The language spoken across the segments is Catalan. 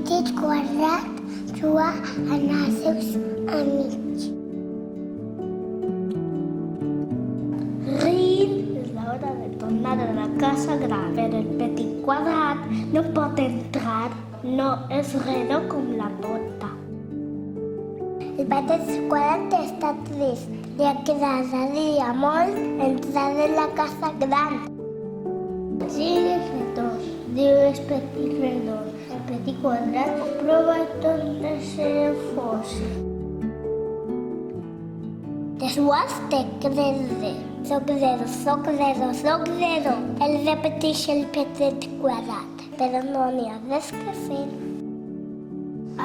petit quadrat juga amb els seus amics. Rin és l'hora de tornar a la casa gran, però el petit quadrat no pot entrar, no és redó com la porta. El petit quadrat està trist. Li agradaria molt entrar en la casa gran. Sigues redós, diu el petit redó. El petit quadrat prova tot de ser fòssil. Després de creure. Soc zero. El repeteix el petit quadrat, però no n'hi ha res que fer.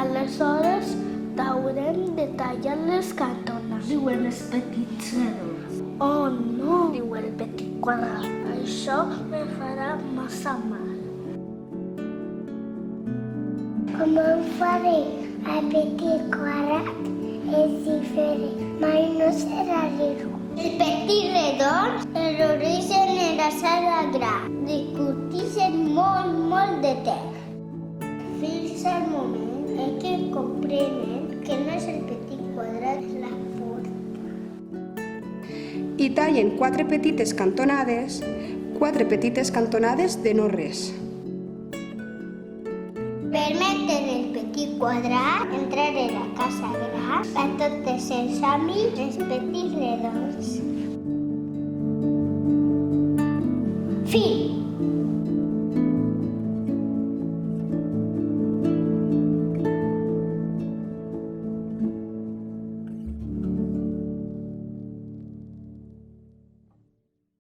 Aleshores, t'haurem de tallar les cantonades, diuen els petits redons. Oh no, diu el petit quadrat. Això me farà massa mal. Com ho faré? El petit quadrat és diferent. Mai no serà zero. El petit redó, l'origen era sala gran. Discuteixen molt de temps. Fins al moment en què comprenen que no és el petit quadrat la porta. I tallen quatre petites cantonades de no res. Permeten el petit quadrat entrar a la casa gran a tots els amics els petits redons. Fi!